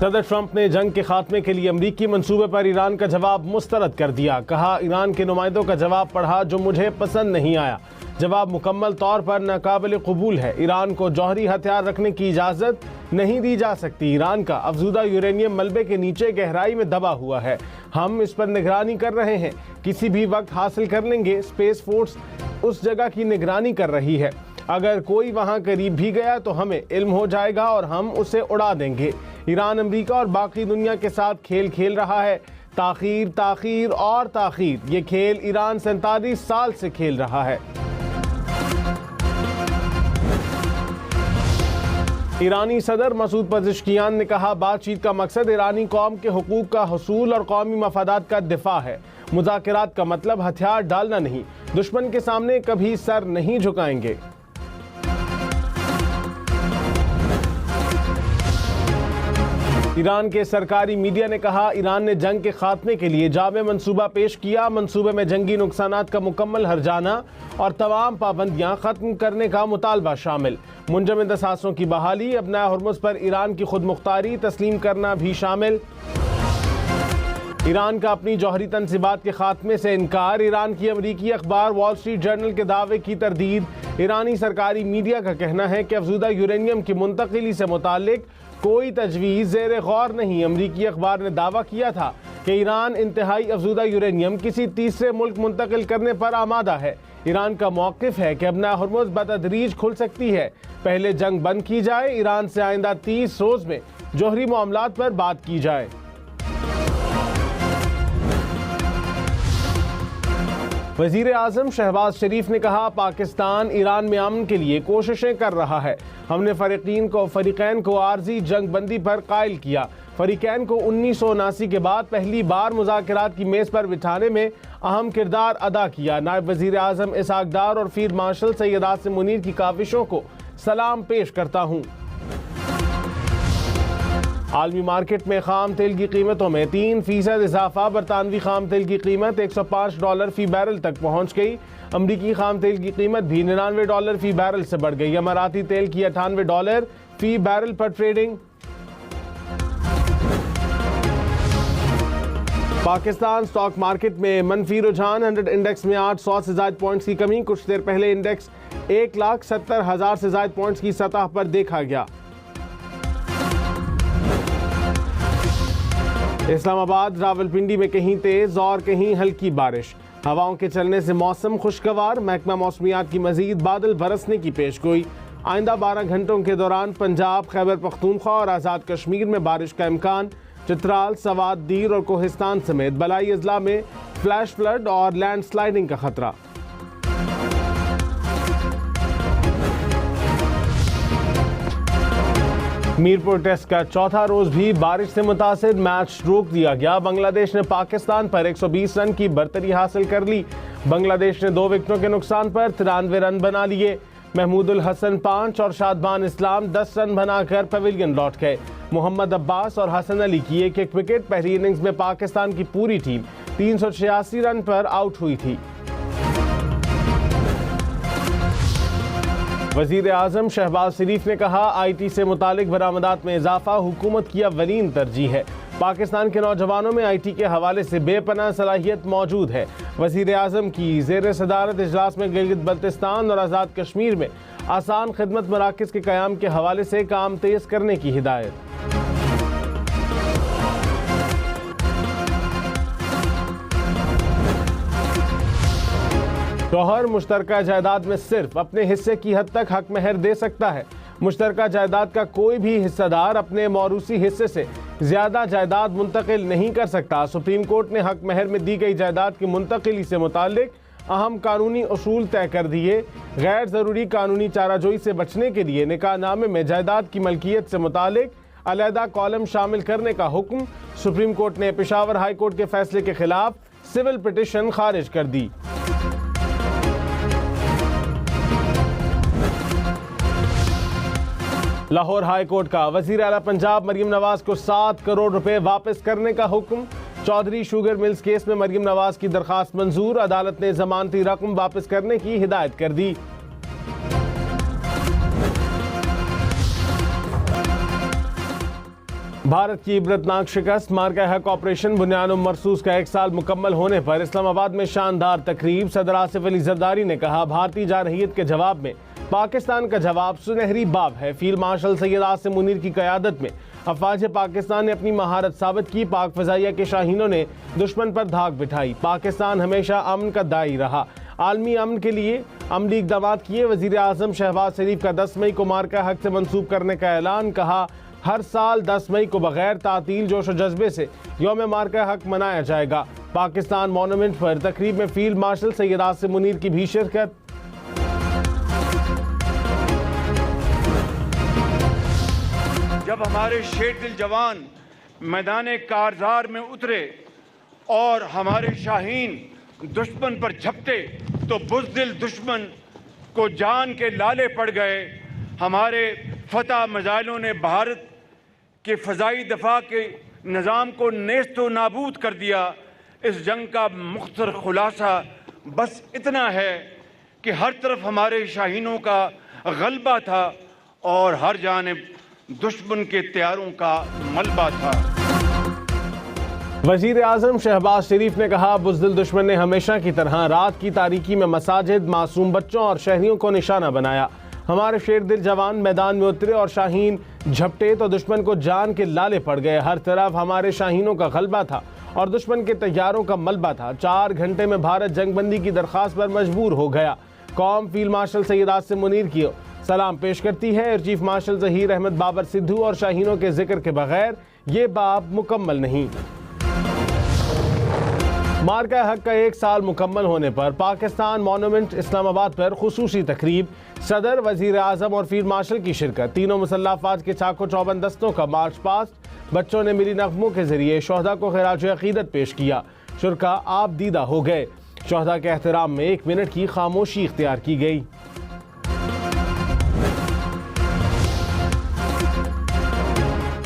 सदर ट्रंप ने जंग के खात्मे के लिए अमरीकी मंसूबे पर ईरान का जवाब मुस्तरद कर दिया। कहा, ईरान के नुमाइंदों का जवाब पढ़ा जो मुझे पसंद नहीं आया। जवाब मुकम्मल तौर पर नाकाबिल कबूल है। ईरान को जौहरी हथियार रखने की इजाज़त नहीं दी जा सकती। ईरान का अफजूदा यूरेनियम मलबे के नीचे गहराई में दबा हुआ है। हम इस पर निगरानी कर रहे हैं, किसी भी वक्त हासिल कर लेंगे। स्पेस फोर्स उस जगह की निगरानी कर रही है। अगर कोई वहां करीब भी गया तो हमें इल्म हो जाएगा और हम उसे उड़ा देंगे। ईरान अमेरिका और बाकी दुनिया के साथ खेल खेल रहा है। ताखीर, ताखीर और ताखीर, ये खेल ईरान 47 साल से खेल रहा है। ईरानी सदर मसूद पज़ेश्कियान ने कहा, बातचीत का मकसद ईरानी कौम के हुकूक का हुसूल और कौमी मफादात का दिफा है। मुज़ाकरात का मतलब हथियार डालना नहीं। दुश्मन के सामने कभी सर नहीं झुकाएंगे। ईरान के सरकारी मीडिया ने कहा, ईरान ने जंग के खात्मे के लिए जामे मंसूबा पेश किया। मंसूबे में जंगी नुकसानात का मुकम्मल हर्जाना और तमाम पाबंदियां खत्म करने का मुतालबा शामिल। मुंजमद असासों की बहाली, अपना हुर्मुज़ पर ईरान की खुद मुख्तारी तस्लीम करना भी शामिल। ईरान का अपनी जौहरी तनसीबात के खात्मे से इनकार। ईरान की अमरीकी अखबार वॉल स्ट्रीट जर्नल के दावे की तरदीद। ईरानी सरकारी मीडिया का कहना है कि अफजूदा यूरेनियम की मुंतकिली से मुतालिक कोई तजवीज़ ज़ेरे गौर नहीं। अमरीकी अखबार ने दावा किया था कि ईरान इंतहाई अफजूदा यूरेनियम किसी तीसरे मुल्क मुंतकिल करने पर आमादा है। ईरान का मौक़िफ़ है कि अपना हुर्मुज़ बतदरीज खुल सकती है। पहले जंग बंद की जाए। ईरान से आइंदा 30 रोज़ में जौहरी मामलात पर बात की जाए। वज़ीर आज़म शहबाज शरीफ ने कहा, पाकिस्तान ईरान में अमन के लिए कोशिशें कर रहा है। हमने फरीक़ैन को आर्जी जंग बंदी पर कायल किया। फरीक़ैन को 1979 के बाद पहली बार मुज़ाकरात की मेज़ पर बिठाने में अहम किरदार अदा किया। नायब वज़ीर आज़म इसहाक़ डार और फील्ड मार्शल सैयद आसिम मुनीर की काविशों को सलाम पेश करता हूँ। आलमी मार्केट में खाम तेल की कीमतों में 3% इजाफा। बरतानवी खाम तेल की कीमत $105 फी बैरल तक पहुंच गई। अमरीकी खाम तेल की कीमत भी $99 फी बैरल से बढ़ गई। अमाराती तेल की $98 फी बैरल पर ट्रेडिंग। पाकिस्तान स्टॉक मार्केट में मनफी रुझान। 100 इंडेक्स में 800 से ज्यादा पॉइंट्स की कमी। कुछ देर पहले इंडेक्स 1,70,000 से ज्यादा पॉइंट्स की सतह पर देखा गया। इस्लामाबाद, रावलपिंडी में कहीं तेज और कहीं हल्की बारिश। हवाओं के चलने से मौसम खुशगवार। महकमा मौसमियात की मजीद बादल बरसने की पेशगोई। आइंदा 12 घंटों के दौरान पंजाब, खैबर पख्तूनख्वा और आज़ाद कश्मीर में बारिश का इम्कान। चित्राल, सवात, दीर और कोहिस्तान समेत बलाई अजला में फ्लैश फ्लड और लैंड स्लाइडिंग का खतरा। मीरपुर टेस्ट का चौथा रोज भी बारिश से मुतासिर। मैच रोक दिया गया। बांग्लादेश ने पाकिस्तान पर 120 रन की बर्तरी हासिल कर ली। बांग्लादेश ने 2 विकेटों के नुकसान पर 93 रन बना लिए। महमूदुल हसन 5 और शादबान इस्लाम 10 रन बनाकर पवेलियन लौट गए। मोहम्मद अब्बास और हसन अली की एक एक विकेट। पहली इनिंग्स में पाकिस्तान की पूरी टीम 386 रन पर आउट हुई थी। वज़ीर आज़म शहबाज शरीफ ने कहा, IT से मुतालिक बरामदात में इजाफा हुकूमत की अव्वलीन तरजीह है। पाकिस्तान के नौजवानों में IT के हवाले से बेपनाह सलाहियत मौजूद है। वज़ीर आज़म की ज़ेर सदारत इजलास में गिलगित बल्तिस्तान और आज़ाद कश्मीर में आसान खिदमत मराकज़ के क़याम के हवाले से काम तेज़ करने की हिदायत। शौहर मुश्तरका जायदाद में सिर्फ अपने हिस्से की हद तक हक महर दे सकता है। मुश्तरका जायदाद का कोई भी हिस्सेदार अपने मौरूसी हिस्से से ज्यादा जायदाद मुंतकिल नहीं कर सकता। सुप्रीम कोर्ट ने हक महर में दी गई जायदाद की मुंतकिली से मुतालिक अहम कानूनी उसूल तय कर दिए। गैर ज़रूरी कानूनी चाराजोई से बचने के लिए निकाहनामे में जायदाद की मलकियत से मुतालिक अलहदा कॉलम शामिल करने का हुक्म। सुप्रीम कोर्ट ने पेशावर हाई कोर्ट के फैसले के खिलाफ सिविल पिटिशन खारिज कर दी। लाहौर हाई कोर्ट का वज़ीर आला पंजाब मरीम नवाज को 7 करोड़ रुपए वापस करने का हुक्म। चौधरी शुगर मिल्स केस में मरीम नवाज की दरखास्त मंजूर। अदालत ने जमानती रकम वापस करने की हिदायत कर दी। भारत की इबरतनाक शिकस्त, मार्का हक ऑपरेशन बुनियाद मरसूस का 1 साल मुकम्मल होने पर इस्लामाबाद में शानदार तकरीब। सदर आसिफ अली जरदारी ने कहा, भारतीय जारहियत के जवाब में पाकिस्तान का जवाब सुनहरी बाब है। फील्ड मार्शल सैयद आसिम मुनीर की क़यादत में अफवाज पाकिस्तान ने अपनी महारत साबित की। पाक फ़ज़ाइया के शाहीनों ने दुश्मन पर धाक बिठाई। पाकिस्तान हमेशा अमन का दाई रहा, आलमी अमन के लिए अमली इक़दाम किए। वज़ीर आज़म शहबाज शरीफ का 10 मई को मार्का हक से मनसूब करने का ऐलान। कहा, हर साल 10 मई को बगैर तातील जोश व जज्बे से यौम मार्का हक मनाया जाएगा। पाकिस्तान मॉन्यूमेंट पर तकरीब में फील्ड मार्शल सैयद आसिम मुनीर की भी शिरकत। जब हमारे शेर दिल जवान मैदान कारज़ार में उतरे और हमारे शाहीन दुश्मन पर झपटे तो बुज़दिल दुश्मन को जान के लाले पड़ गए। हमारे फतह मज़ाइलों ने भारत के फ़ज़ाई दफ़ा के निज़ाम को नेस्तो नाबूद कर दिया। इस जंग का मुख्तर खुलासा बस इतना है कि हर तरफ हमारे शाहीनों का गलबा था और हर जानिब दुश्मन के तैयारों का मलबा था। वज़ीर आज़म शहबाज शरीफ ने कहा, बुज़दिल दुश्मन ने हमेशा की तरह रात की तारीकी में मसाजिद, मासूम बच्चों और शहरियों को निशाना बनाया। हमारे शेर दिल जवान मैदान में उतरे और शाहीन झपटे तो दुश्मन को जान के लाले पड़ गए। हर तरफ हमारे शाहीनों का गलबा था और दुश्मन के तैयारों का मलबा था। 4 घंटे में भारत जंगबंदी की दरख्वास्त पर मजबूर हो गया। कौम फील्ड मार्शल सैयद आसिम मुनीर की सलाम पेश करती है। Air chief marshal Zaheer Ahmed Babar Sidhu और शाहीनों के जिक्र के बगैर ये बाब मुकम्मल नहीं। मार्का हक का 1 साल मुकम्मल होने पर पाकिस्तान मॉन्यूमेंट इस्लामाबाद पर खुसूसी तकरीब। सदर, वज़ीर आज़म और फील्ड मार्शल की शिरकत। तीनों मुसल्लह अफ़वाज के चाको चौबंद दस्तों का मार्च पास्ट। बच्चों ने मिली नग़मों के जरिए शोहदा को ख़िराज अक़ीदत पेश किया। शुरका आप दीदा हो गए। शोहदा के एहतराम में 1 मिनट की खामोशी इख्तियार की गई।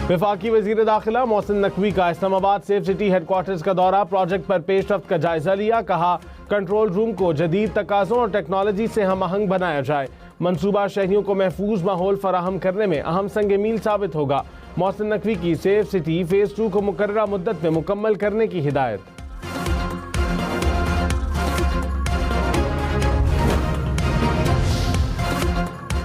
वफाकी वज़ीर दाखिला मोहसिन नकवी का इस्लामाबाद सेफ सिटी हेडक्वार्टर्स का दौरा। प्रोजेक्ट पर पेशरफ्त का जायजा लिया। कहा, कंट्रोल रूम को जदीद तकाज़ों और टेक्नोलॉजी से हम आहंग बनाया जाए। मंसूबा शहरियों को महफूज माहौल फराहम करने में अहम संग मील साबित होगा। मोहसिन नकवी की सेफ सिटी फेज़ 2 को मुकर्ररा मुद्दत में मुकम्मल करने की हिदायत।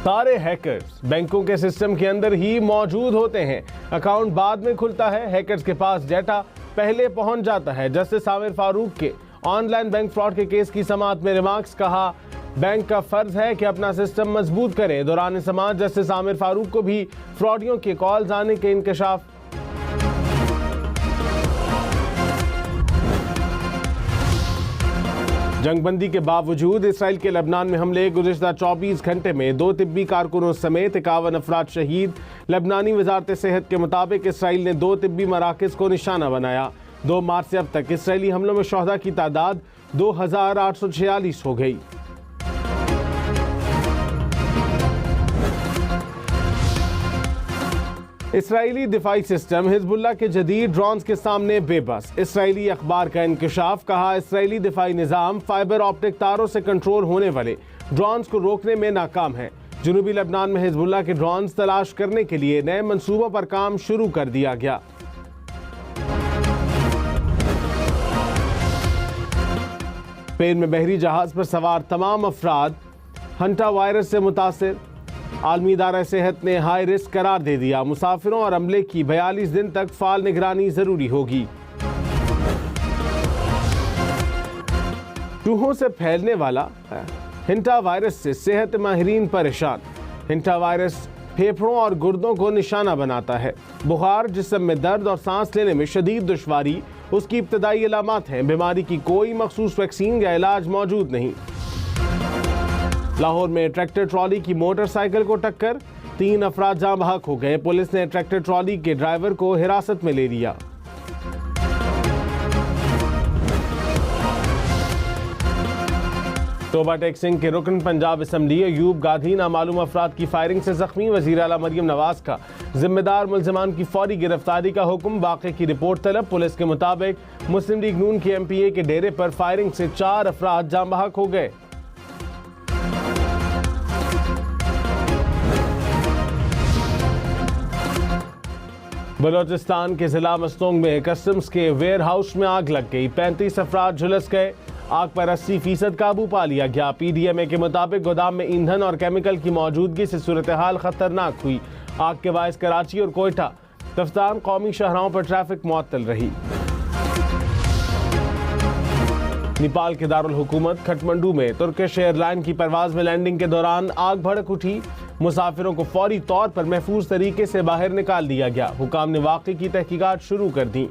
सारे हैकर्स बैंकों के सिस्टम के अंदर ही मौजूद होते हैं। अकाउंट बाद में खुलता है, हैकर्स के पास डेटा पहले पहुंच जाता है। जस्टिस आमिर फारूक के ऑनलाइन बैंक फ्रॉड के केस की समाअत में रिमार्क्स। कहा, बैंक का फर्ज है कि अपना सिस्टम मजबूत करे। दौरान समाअत जस्टिस आमिर फारूक को भी फ्रॉडियों के कॉल्स आने के इंकशाफ। जंगबंदी के बावजूद इसराइल के लबनान में हमले। गुज़िश्ता 24 घंटे में 2 तिब्बी कारकुनों समेत 51 अफराद शहीद। लबनानी वजारत सेहत के मुताबिक इसराइल ने 2 तिब्बी मराकज़ को निशाना बनाया। 2 मार्च से अब तक इसराइली हमलों में शोहदा की तादाद 2846 हो गई। इसराइली दिफाई सिस्टम हिजबुल्लाह के जदीद ड्रोन्स के सामने बेबस। इसराइली अखबार का इंकशाफ। कहा, इसराइली दिफाई निज़ाम फाइबर ऑप्टिक तारों से कंट्रोल होने वाले ड्रोन्स को रोकने में नाकाम है। जनूबी लबनान में हिजबुल्लाह के ड्रोन्स तलाश करने के लिए नए मंसूबों पर काम शुरू कर दिया गया। स्पेन में बहरी जहाज पर सवार तमाम अफराद हंटा वायरस से मुतासिर। आलमी इदारा सेहत ने हाई रिस्क करार दे दिया। मुसाफिरों और अमले की 42 दिन तक फाल निगरानी जरूरी होगी। चूहों से फैलने वाला हिंटा वायरस से सेहत माहिरीन परेशान। हिंटा वायरस फेफड़ों और गुर्दों को निशाना बनाता है। बुखार, जिस्म में दर्द और सांस लेने में शदीद दुश्वारी उसकी इब्तदाई अलामात हैं। बीमारी की कोई मखसूस वैक्सीन या इलाज मौजूद नहीं। लाहौर में ट्रैक्टर ट्रॉली की मोटरसाइकिल को टक्कर। 3 अफराद जाँ बहक हो गए। पुलिस ने ट्रैक्टर ट्रॉली के ड्राइवर को हिरासत में ले लिया। तोबा टेक सिंह के रुकन पंजाब असम्बली अयूब गाधी नामालूम अफराद की फायरिंग से जख्मी। वज़ीर आला मरियम नवाज का जिम्मेदार मुल्ज़िमान की फौरी गिरफ्तारी का हुक्म। वाक़े की रिपोर्ट तलब। पुलिस के मुताबिक मुस्लिम लीग नून के MPA के डेरे पर फायरिंग से 4 अफराद जाँ बहक हो गए। बलोचिस्तान के जिला मस्तोंग में कस्टम्स के वेयर हाउस में आग लग गई। 35 अफराद झुलस गए। आग पर 80% काबू पा लिया गया। PDMA के मुताबिक गोदाम में ईंधन और केमिकल की मौजूदगी से सूरत हाल खतरनाक हुई। आग के बायस कराची और कोयटा तफ्तान कौमी शहरों पर ट्रैफिक मुअत्तल रही। नेपाल के दारुल हुकूमत खटमंडू में तुर्किश एयरलाइन की परवाज में लैंडिंग के दौरान आग भड़क उठी। मुसाफिरों को फौरी तौर पर महफूज तरीके से बाहर निकाल दिया गया। हुकाम ने वाक़े की तहकीकात शुरू कर दी।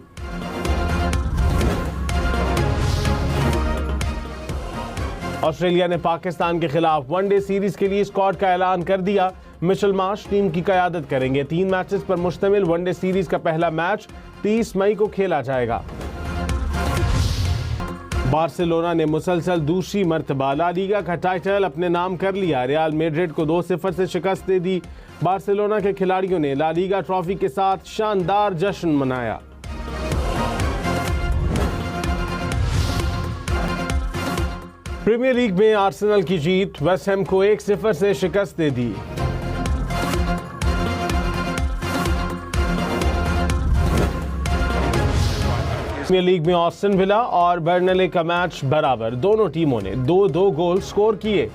ऑस्ट्रेलिया ने पाकिस्तान के खिलाफ वनडे सीरीज के लिए स्क्वाड का ऐलान कर दिया। मिचेल मार्श टीम की क़यादत करेंगे। 3 मैचेस पर मुश्तमिल वनडे सीरीज का पहला मैच 30 मई को खेला जाएगा। बार्सिलोना ने मुसलसल दूसरी मर्तबा ला लीगा का टाइटल अपने नाम कर लिया। रियल मैड्रिड को 2-0 से शिकस्त दे दी। बार्सिलोना के खिलाड़ियों ने ला लीगा ट्रॉफी के साथ शानदार जश्न मनाया। प्रीमियर लीग में आर्सेनल की जीत वेस्ट हैम को 1-0 से शिकस्त दे दी। प्रीमियर लीग में ऑस्टन विला और बर्नले का मैच बराबर। दोनों टीमों ने 2-2 गोल स्कोर किए।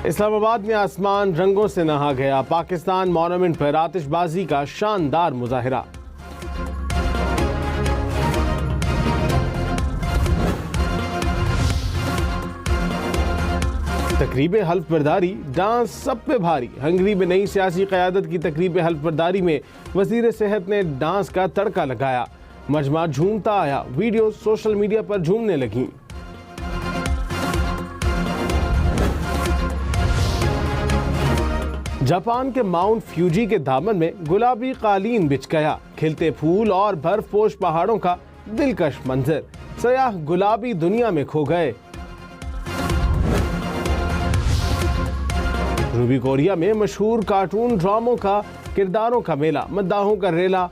इस्लामाबाद में आसमान रंगों से नहा गया। पाकिस्तान मॉन्यूमेंट पर आतिशबाजी का शानदार मुजाहिरा। तकरीब हल्फ बर्दारी, डांस सब पे भारी। हंगरी में नई सियासी क़यादत की तकरीब हल्फ बर्दारी में वज़ीर सेहत ने डांस का तड़का लगाया। मजमा झूमता आया। वीडियो सोशल मीडिया पर झूमने लगी। जापान के माउंट फ्यूजी के दामन में गुलाबी कालीन बिछ गया। खिलते फूल और बर्फपोश पहाड़ों का दिलकश मंजर। सयाह गुलाबी दुनिया में खो गए। जनूबी कोरिया में मशहूर कार्टून ड्रामों का किरदारों का मेला, मद्दाहों का रेला।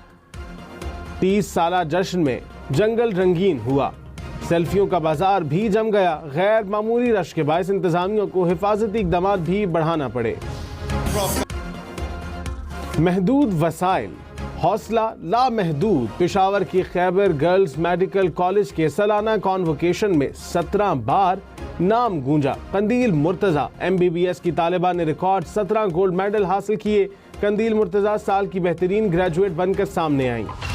30 साला जश्न में जंगल रंगीन हुआ। सेल्फियों का बाजार भी जम गया। गैर मामूली रश के बायस इंतजामिया को हिफाजती इक़दामात भी बढ़ाना पड़े। महदूद वसाइल, हौसला लामहदूद। पेशावर की खैबर गर्ल्स मेडिकल कॉलेज के सालाना कॉन्वोकेशन में 17 बार नाम गूंजा। कंदील मुर्तजा MBBS की तालिबा ने रिकॉर्ड 17 गोल्ड मेडल हासिल किए। कंदील मुर्तजा साल की बेहतरीन ग्रेजुएट बनकर सामने आई।